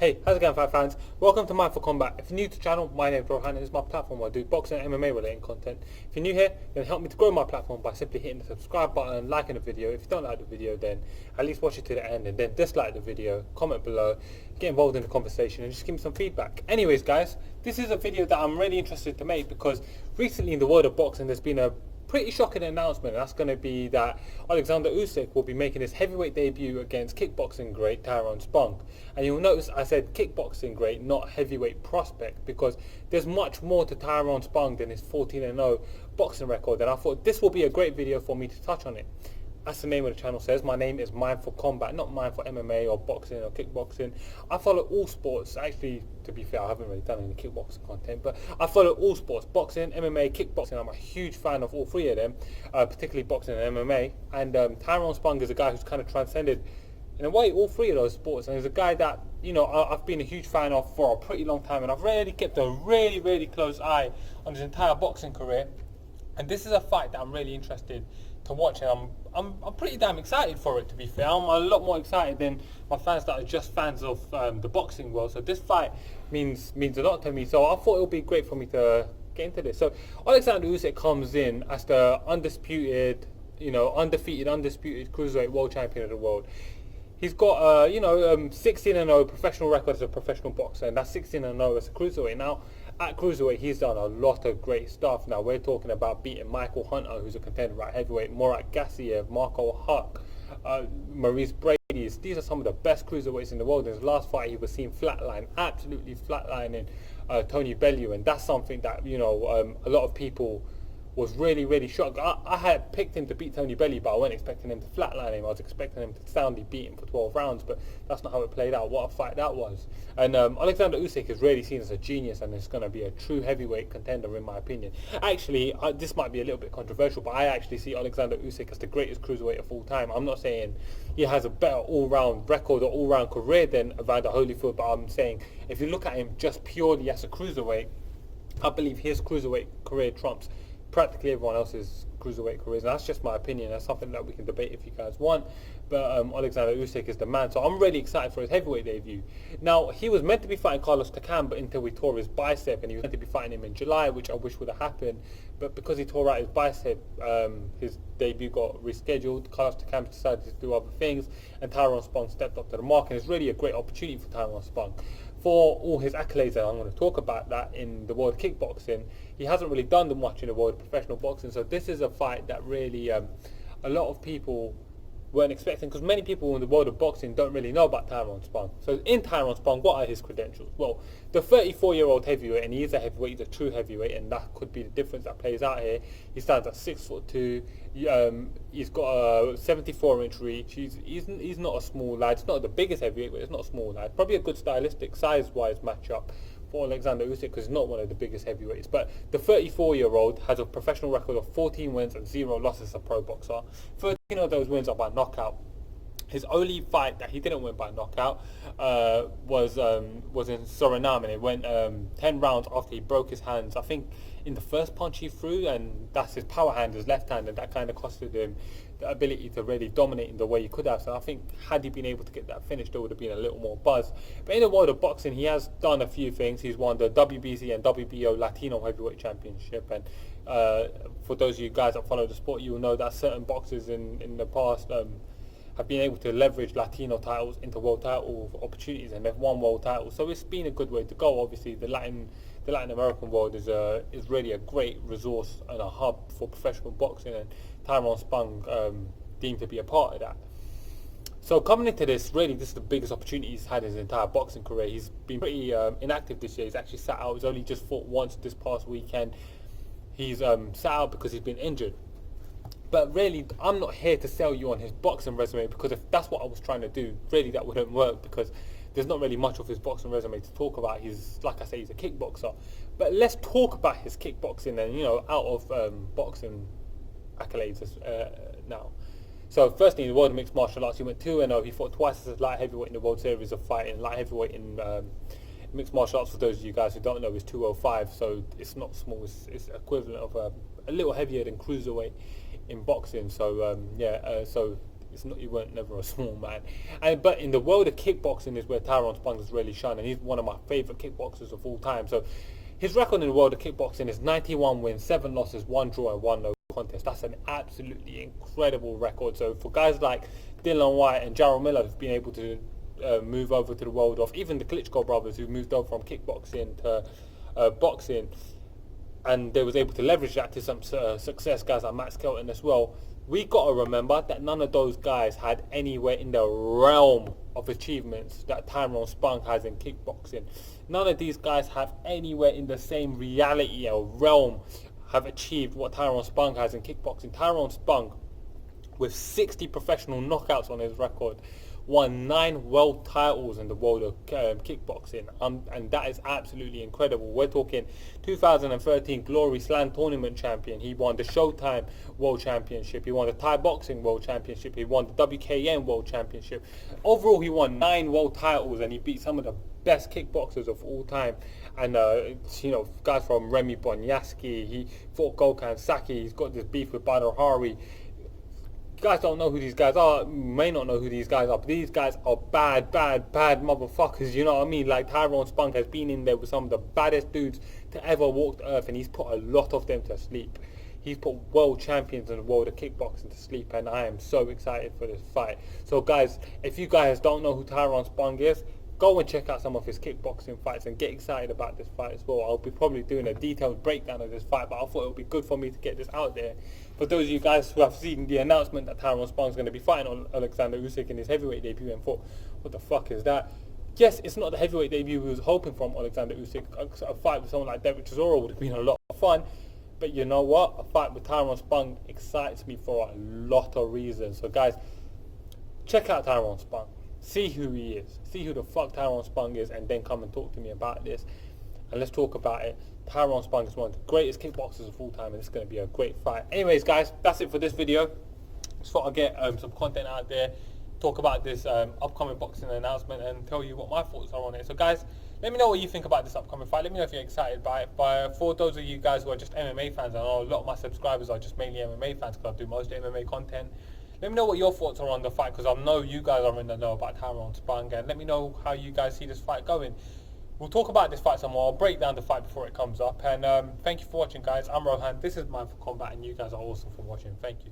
Hey, how's it going, fight fans? Welcome to mindforcombat. If you're new to the channel, my name is Rohan and this is my platform where I do boxing and MMA related content. If you're new here, then help me to grow my platform by simply hitting the subscribe button and liking the video. If you don't like the video, then at least watch it to the end and then dislike the video, comment below, get involved in the conversation and just give me some feedback. Anyways guys, this is a video that I'm really interested to make because recently in the world of boxing there's been a pretty shocking announcement, and that's going to be that Oleksandr Usyk will be making his heavyweight debut against kickboxing great Tyrone Spong. And you'll notice I said kickboxing great, not heavyweight prospect, because there's much more to Tyrone Spong than his 14-0 boxing record, and I thought this will be a great video for me to touch on it. As the name of the channel says, my name is Mind for Combat, not Mind for MMA or boxing or kickboxing. I follow all sports. Actually, to be fair, I haven't really done any kickboxing content, but I follow all sports: boxing, MMA, kickboxing. I'm a huge fan of all three of them, particularly boxing and MMA. And Tyrone Spong is a guy who's kind of transcended, in a way, all three of those sports. And he's a guy that, you know, I've been a huge fan of for a pretty long time, and I've really kept a really close eye on his entire boxing career. And this is a fight that I'm really interested to watch, and I'm pretty damn excited for it, to be fair. I'm a lot more excited than my fans that are just fans of the boxing world. So this fight means a lot to me. So I thought it would be great for me to get into this. So Oleksandr Usyk comes in as the undisputed, undisputed cruiserweight world champion of the world. He's got 16-0 professional record as a professional boxer, and that's 16-0 as a cruiserweight. Now, at cruiserweight, he's done a lot of great stuff. Now, we're talking about beating Michael Hunter, who's a contender at heavyweight, Murat Gassiev, Marco Huck, Maurice Brady. These are some of the best cruiserweights in the world. In his last fight, he was seen flatline, absolutely flatlining Tony Bellew, and that's something that, a lot of people was really shocked. I had picked him to beat Tony Bellew, but I wasn't expecting him to flatline him. I was expecting him to soundly beat him for 12 rounds, but that's not how it played out. What a fight that was. And Oleksandr Usyk is really seen as a genius, and is going to be a true heavyweight contender in my opinion. Actually, this might be a little bit controversial, but I actually see Oleksandr Usyk as the greatest cruiserweight of all time. I'm not saying he has a better all-round record or all-round career than Evander Holyfield, but I'm saying if you look at him just purely as a cruiserweight, I believe his cruiserweight career trumps practically everyone else's cruiserweight careers, and that's just my opinion. That's something that we can debate if you guys want, but Oleksandr Usyk is the man, so I'm really excited for his heavyweight debut. Now, he was meant to be fighting Carlos Takam, but until he tore his bicep, and he was meant to be fighting him in July, which I wish would have happened, but because he tore out his bicep, his debut got rescheduled. Carlos Takam decided to do other things, and Tyrone Spong stepped up to the mark, and it's really a great opportunity for Tyrone Spong. For all his accolades, and I'm going to talk about that in the world of kickboxing, he hasn't really done much in the world of professional boxing. So this is a fight that really a lot of people weren't expecting, because many people in the world of boxing don't really know about Tyrone Spong. So in Tyrone Spong, what are his credentials? Well, the 34-year-old heavyweight, and he is a heavyweight, he's a true heavyweight, and that could be the difference that plays out here. He stands at 6'2". He's got a 74-inch reach. He's not a small lad. It's not the biggest heavyweight, but it's not a small lad. Probably a good stylistic, size-wise matchup for Oleksandr Usyk, because he's not one of the biggest heavyweights. But the 34-year-old has a professional record of 14 wins and 0 losses as a pro boxer. 13 of those wins are by knockout. His only fight that he didn't win by knockout was in Suriname, and it went 10 rounds after he broke his hands, I think, in the first punch he threw, and that's his power hand, his left hand, and that kind of costed him the ability to really dominate in the way he could have. So I think had he been able to get that finish, there would have been a little more buzz. But in the world of boxing, he has done a few things. He's won the WBC and WBO Latino Heavyweight Championship, and for those of you guys that follow the sport, you will know that certain boxers in the past have been able to leverage Latino titles into world title opportunities, and they've won world titles. So it's been a good way to go. Obviously, the Latin American world is really a great resource and a hub for professional boxing, and Tyrone Spong deemed to be a part of that. So coming into this, really, this is the biggest opportunity he's had in his entire boxing career. He's been pretty inactive this year. He's actually sat out. He's only just fought once this past weekend. He's sat out because he's been injured. But really, I'm not here to sell you on his boxing resume, because if that's what I was trying to do, really that wouldn't work, because there's not really much of his boxing resume to talk about. He's, like I say, he's a kickboxer. But let's talk about his kickboxing and, out of boxing accolades now. So firstly, in the world of mixed martial arts, he went 2-0. He fought twice as a light heavyweight in the World Series of Fighting. Light heavyweight in mixed martial arts, for those of you guys who don't know, is 205. So it's not small. It's equivalent of a little heavier than cruiserweight in boxing. So so It's not, he weren't never a small man. But in the world of kickboxing is where Tyrone Spong has really shone, and he's one of my favourite kickboxers of all time. So his record in the world of kickboxing is 91 wins, 7 losses, 1 draw and 1 no contest. That's an absolutely incredible record. So for guys like Dylan White and Jarrell Miller who've been able to move over to the world of, even the Klitschko brothers who moved over from kickboxing to boxing, and they was able to leverage that to some success, guys like Matt Skelton as well. We got to remember that none of those guys had anywhere in the realm of achievements that Tyrone Spong has in kickboxing. None of these guys have anywhere in the same reality or realm have achieved what Tyrone Spong has in kickboxing. Tyrone Spong, with 60 professional knockouts on his record, won 9 world titles in the world of kickboxing, and that is absolutely incredible. We're talking 2013 Glory Slam Tournament champion. He won the Showtime World Championship. He won the Thai Boxing World Championship. He won the WKN World Championship. Overall, he won 9 world titles, and he beat some of the best kickboxers of all time. And guys from Remy Bonyaski. He fought Gokhan Saki. He's got this beef with Badr Hari. You guys don't know who these guys are, may not know who these guys are, but these guys are bad motherfuckers, you know what I mean? Like, Tyrone Spong has been in there with some of the baddest dudes to ever walk the earth, and he's put a lot of them to sleep. He's put world champions in the world of kickboxing to sleep, and I am so excited for this fight. So guys, if you guys don't know who Tyrone Spong is, go and check out some of his kickboxing fights and get excited about this fight as well. I'll be probably doing a detailed breakdown of this fight, but I thought it would be good for me to get this out there. For those of you guys who have seen the announcement that Tyrone Spong is going to be fighting on Oleksandr Usyk in his heavyweight debut and thought, what the fuck is that? Yes, it's not the heavyweight debut we was hoping from Oleksandr Usyk. A fight with someone like Derek Chisora would have been a lot of fun. But you know what? A fight with Tyrone Spong excites me for a lot of reasons. So guys, check out Tyrone Spong. See who he is. See who the fuck Tyrone Spong is, and then come and talk to me about this. And let's talk about it. Tyrone Spong is one of the greatest kickboxers of all time, and it's going to be a great fight. Anyways, guys, that's it for this video. Just thought I'd get some content out there, talk about this upcoming boxing announcement, and tell you what my thoughts are on it. So guys, let me know what you think about this upcoming fight. Let me know if you're excited by it. But for those of you guys who are just MMA fans, I know a lot of my subscribers are just mainly MMA fans because I do most MMA content. Let me know what your thoughts are on the fight, because I know you guys are in the know about Tyrone Spong, and let me know how you guys see this fight going. We'll talk about this fight some more. I'll break down the fight before it comes up. And thank you for watching, guys. I'm Rohan. This is Mindful Combat, and you guys are awesome for watching. Thank you.